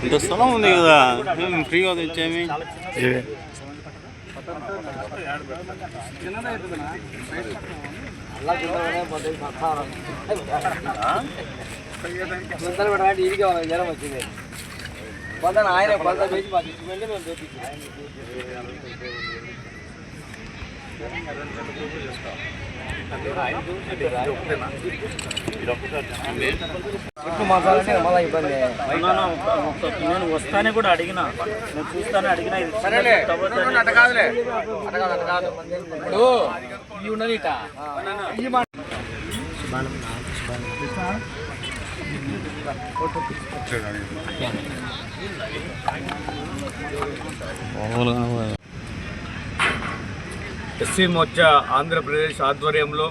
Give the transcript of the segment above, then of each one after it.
ఇంత స్థలం ఉంది కదా ఫ్రీగా తెచ్చేమి. జనం వచ్చింది పొద్దున ఆయన కొలత వేసి మాకు ఇచ్చిపోయింది మేము తెప్పించాం. ఇప్పుడు మసాలా మళ్ళీ ఇబ్బంది. నేను వస్తానే కూడా అడిగినా, నేను చూస్తానే అడిగినా. ఇప్పుడు ఇవి ఉన్నది ఎస్సీ మోర్చా ఆంధ్రప్రదేశ్ ఆధ్వర్యంలో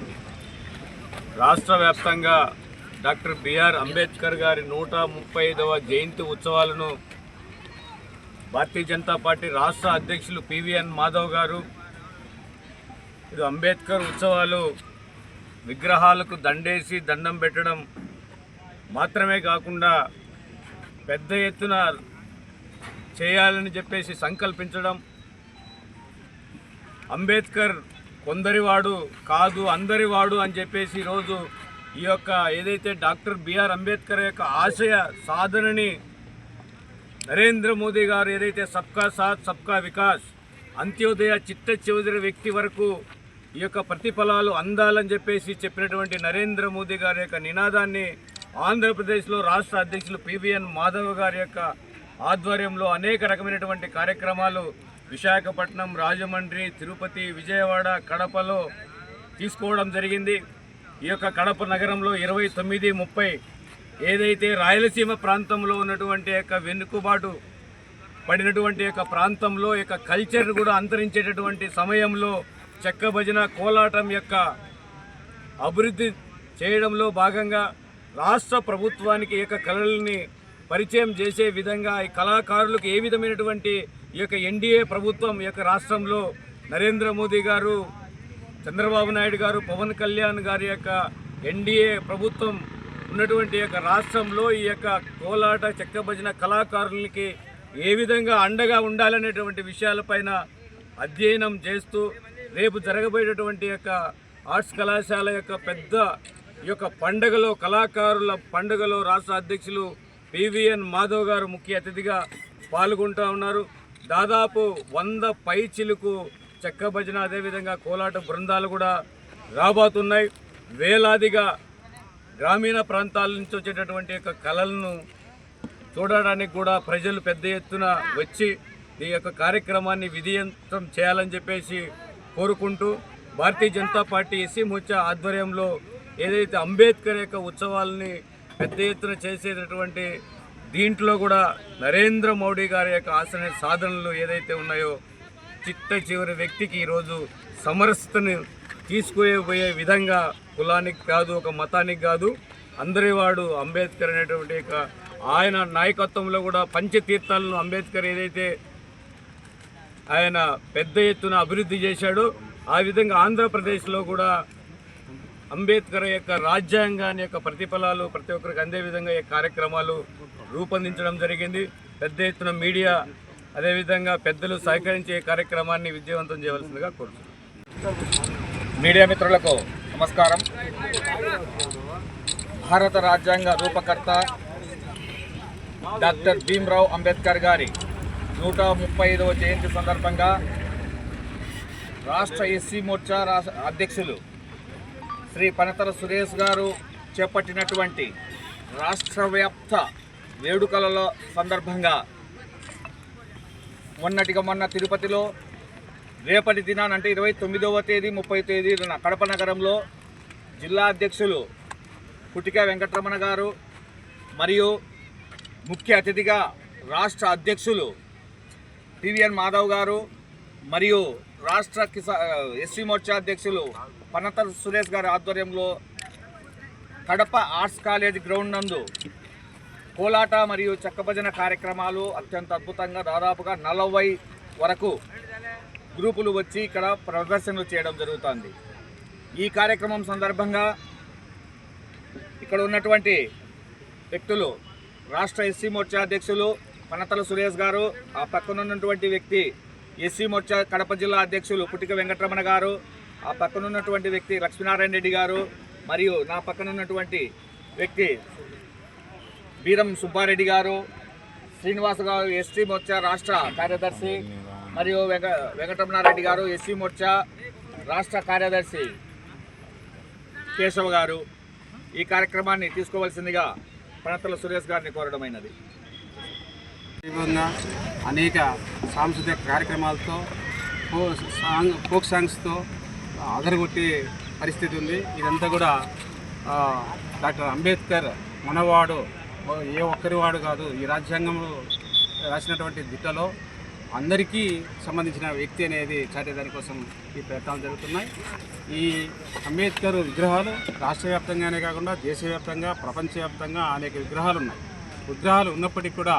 రాష్ట్ర వ్యాప్తంగా డాక్టర్ బిఆర్ అంబేద్కర్ గారి 135వ జయంతి ఉత్సవాలను భారతీయ జనతా పార్టీ రాష్ట్ర అధ్యక్షులు పివిఎన్ మాధవ్ గారు ఇది అంబేద్కర్ ఉత్సవాలు విగ్రహాలకు దండేసి దండం పెట్టడం మాత్రమే కాకుండా పెద్ద ఎత్తున చేయాలని చెప్పేసి సంకల్పించడం, అంబేద్కర్ కొందరివాడు కాదు అందరివాడు అని చెప్పేసి ఈరోజు ఈ యొక్క ఏదైతే డాక్టర్ బిఆర్ అంబేద్కర్ యొక్క ఆశయ సాధనని నరేంద్ర మోదీ గారు ఏదైతే సబ్కా సాత్ సబ్కా వికాస్ అంత్యోదయ చిట్ట చివరి వ్యక్తి వరకు ఈ యొక్క ప్రతిఫలాలు అందాలని చెప్పేసి చెప్పినటువంటి నరేంద్ర మోదీ గారి యొక్క నినాదాన్ని ఆంధ్రప్రదేశ్లో రాష్ట్ర అధ్యక్షులు పివిఎన్ మాధవ్ గారి యొక్క ఆధ్వర్యంలో అనేక రకమైనటువంటి కార్యక్రమాలు విశాఖపట్నం, రాజమండ్రి, తిరుపతి, విజయవాడ, కడపలో తీసుకోవడం జరిగింది. ఈ యొక్క కడప నగరంలో 29, 30 ఏదైతే రాయలసీమ ప్రాంతంలో ఉన్నటువంటి యొక్క వెనుకబాటు పడినటువంటి యొక్క ప్రాంతంలో యొక్క కల్చర్ కూడా అంతరించేటటువంటి సమయంలో చెక్క భజన కోలాటం యొక్క అభివృద్ధి చేయడంలో భాగంగా రాష్ట్ర ప్రభుత్వానికి ఈ యొక్క కళల్ని పరిచయం చేసే విధంగా ఈ కళాకారులకు ఏ విధమైనటువంటి ఈ యొక్క ఎన్డీఏ ప్రభుత్వం ఈ యొక్క రాష్ట్రంలో నరేంద్ర మోదీ గారు, చంద్రబాబు నాయుడు గారు, పవన్ కళ్యాణ్ గారి యొక్క ఎన్డీఏ ప్రభుత్వం ఉన్నటువంటి యొక్క రాష్ట్రంలో ఈ యొక్క కోలాట చెక్క భజన కళాకారులకి ఏ విధంగా అండగా ఉండాలనేటువంటి విషయాలపైన అధ్యయనం చేస్తూ రేపు జరగబోయేటటువంటి యొక్క ఆర్ట్స్ కళాశాల యొక్క పెద్ద ఈ యొక్క పండుగలో కళాకారుల పండుగలో రాష్ట్ర అధ్యక్షులు పివిఎన్ మాధవ్ గారు ముఖ్య అతిథిగా పాల్గొంటూ ఉన్నారు. దాదాపు 100 పైచిలుకు చెక్క భజన అదేవిధంగా కోలాట బృందాలు కూడా రాబోతున్నాయి. వేలాదిగా గ్రామీణ ప్రాంతాల నుంచి వచ్చేటటువంటి యొక్క కళలను చూడడానికి కూడా ప్రజలు పెద్ద ఎత్తున వచ్చి ఈ యొక్క కార్యక్రమాన్ని విజయవంతం చేయాలని చెప్పేసి కోరుకుంటూ భారతీయ జనతా పార్టీ ఎస్సీ మోర్చా ఆధ్వర్యంలో ఏదైతే అంబేద్కర్ యొక్క ఉత్సవాలని పెద్ద ఎత్తున చేసేటటువంటి దీంట్లో కూడా నరేంద్ర మోడీ గారి యొక్క ఆశయ సాధనలు ఏదైతే ఉన్నాయో చిట్ట చివరి వ్యక్తికి ఈరోజు సమరసతను తీసుకుపోయే విధంగా కులానికి కాదు, ఒక మతానికి కాదు, అందరివాడు అంబేద్కర్ అనేటువంటి ఆయన నాయకత్వంలో కూడా పంచతీర్థాలను అంబేద్కర్ ఏదైతే ఆయన పెద్ద ఎత్తున అభివృద్ధి చేశాడో ఆ విధంగా ఆంధ్రప్రదేశ్లో కూడా అంబేద్కర్ యొక్క రాజ్యాంగాన్ని యొక్క ప్రతిఫలాలు ప్రతి ఒక్కరికి అందే విధంగా ఈ కార్యక్రమాలు రూపొందించడం జరిగింది. పెద్ద ఎత్తున మీడియా అదేవిధంగా పెద్దలు సహకరించే కార్యక్రమాన్ని విజయవంతం చేయవలసిందిగా కోరుతున్నాను. మీడియా మిత్రులకు నమస్కారం. భారత రాజ్యాంగ రూపకర్త డాక్టర్ భీమ్రావ్ అంబేద్కర్ గారి 135వ జయంతి సందర్భంగా రాష్ట్ర ఎస్సీ మోర్చా అధ్యక్షులు శ్రీ పనతల సురేష్ గారు చేపట్టినటువంటి రాష్ట్ర వ్యాప్త వేడుకలలో సందర్భంగా మొన్న తిరుపతిలో, రేపటి దినానంటే 29వ తేదీ 30వ తేదీన కడప నగరంలో జిల్లా అధ్యక్షులు కుటిక వెంకటరమణ గారు మరియు ముఖ్య అతిథిగా రాష్ట్ర అధ్యక్షులు పివిఎన్ మాధవ్ గారు మరియు రాష్ట్ర ఎస్సీ మోర్చా అధ్యక్షులు పనతల సురేష్ గారి ఆధ్వర్యంలో కడప ఆర్ట్స్ కాలేజ్ గ్రౌండ్ నందు కోలాట మరియు చెక్కభజన కార్యక్రమాలు అత్యంత అద్భుతంగా దాదాపుగా 40 వరకు గ్రూపులు వచ్చి ఇక్కడ ప్రదర్శనలు చేయడం జరుగుతుంది. ఈ కార్యక్రమం సందర్భంగా ఇక్కడ ఉన్నటువంటి వ్యక్తులు రాష్ట్ర ఎస్సీ మోర్చా అధ్యక్షులు పనతల సురేష్ గారు, ఆ పక్కన ఉన్నటువంటి వ్యక్తి ఎస్సీ మోర్చా కడప జిల్లా అధ్యక్షులు పుట్టిక వెంకటరమణ గారు, ఆ పక్కన ఉన్నటువంటి వ్యక్తి లక్ష్మీనారాయణ రెడ్డి గారు, మరియు నా పక్కన ఉన్నటువంటి వ్యక్తి బీరం సుబ్బారెడ్డి గారు, శ్రీనివాస్ గారు ఎస్సీ మోర్చా రాష్ట్ర కార్యదర్శి, మరియు వెంకటరమణారెడ్డి గారు ఎస్సీ మోర్చా రాష్ట్ర కార్యదర్శి కేశవ్ గారు ఈ కార్యక్రమాన్ని తీసుకోవాల్సిందిగా పనతల సురేష్ గారిని కోరడమైనది. అనేక సాంస్కృతిక కార్యక్రమాలతో ఫోక్ సాంగ్స్తో అదరగొట్టే పరిస్థితి ఉంది. ఇదంతా కూడా డాక్టర్ అంబేద్కర్ మనవాడు, ఏ ఒక్కరి వాడు కాదు. ఈ రాజ్యాంగంలో రాసినటువంటి దిట్టలో అందరికీ సంబంధించిన వ్యక్తి అనేది చాటేదానికోసం ఈ ప్రయత్నాలు జరుగుతున్నాయి. ఈ అంబేద్కర్ విగ్రహాలు రాష్ట్ర వ్యాప్తంగానే కాకుండా దేశవ్యాప్తంగా, ప్రపంచవ్యాప్తంగా అనేక విగ్రహాలు ఉన్నాయి. విగ్రహాలు ఉన్నప్పటికీ కూడా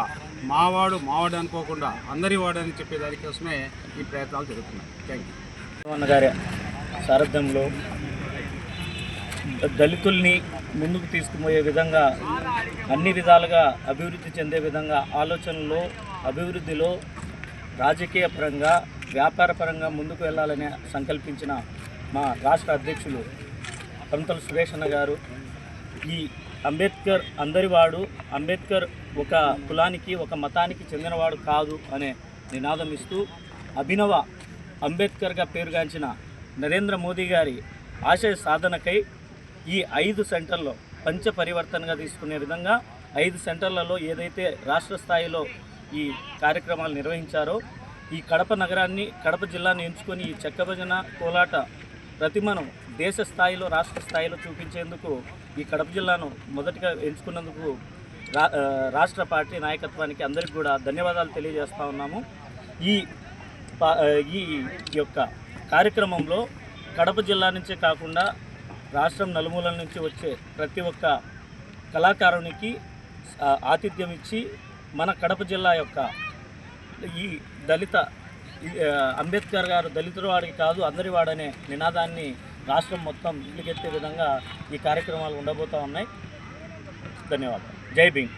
మావాడు అనుకోకుండా అందరి వాడు అని చెప్పేదానికోసమే ఈ ప్రయత్నాలు జరుగుతున్నాయి. Thank you. అన్న గారి సారథ్యంలో దళితుల్ని ముందుకు తీసుకుపోయే విధంగా, అన్ని విధాలుగా అభివృద్ధి చెందే విధంగా ఆలోచనలో, అభివృద్ధిలో రాజకీయ పరంగా, వ్యాపార పరంగా ముందుకు వెళ్ళాలని సంకల్పించిన మా రాష్ట్ర అధ్యక్షులు పనతల సురేష్ అన్న గారు, ఈ అంబేద్కర్ అందరివాడు, అంబేద్కర్ ఒక కులానికి, ఒక మతానికి చెందినవాడు కాదు అనే నినాదం ఇస్తూ అభినవ అంబేద్కర్గా పేరుగాంచిన నరేంద్ర మోదీ గారి ఆశయ సాధనకై ఈ 5 సెంటర్లో పంచ పరివర్తనగా తీసుకునే విధంగా 5 సెంటర్లలో ఏదైతే రాష్ట్ర స్థాయిలో ఈ కార్యక్రమాలు నిర్వహించారో, ఈ కడప నగరాన్ని, కడప జిల్లాని ఎంచుకొని ఈ చెక్క భజన, కోలాట ప్రతిమను దేశ స్థాయిలో, రాష్ట్ర స్థాయిలో చూపించేందుకు ఈ కడప జిల్లాను మొదటిగా ఎంచుకున్నందుకు రాష్ట్ర పార్టీ నాయకత్వానికి అందరికీ కూడా ధన్యవాదాలు తెలియజేస్తూ ఉన్నాము. ఈ యొక్క కార్యక్రమంలో కడప జిల్లా నుంచే కాకుండా రాష్ట్రం నలుమూలల నుంచి వచ్చే ప్రతి ఒక్క కళాకారునికి ఆతిథ్యం ఇచ్చి మన కడప జిల్లా యొక్క ఈ దళిత అంబేద్కర్ గారు దళితుల వాడికి కాదు అందరి వాడనే నినాదాన్ని రాష్ట్రం మొత్తం ఇల్లుకెత్తే విధంగా ఈ కార్యక్రమాలు ఉండబోతూ ఉన్నాయి. ధన్యవాదాలు. జై భీమ్.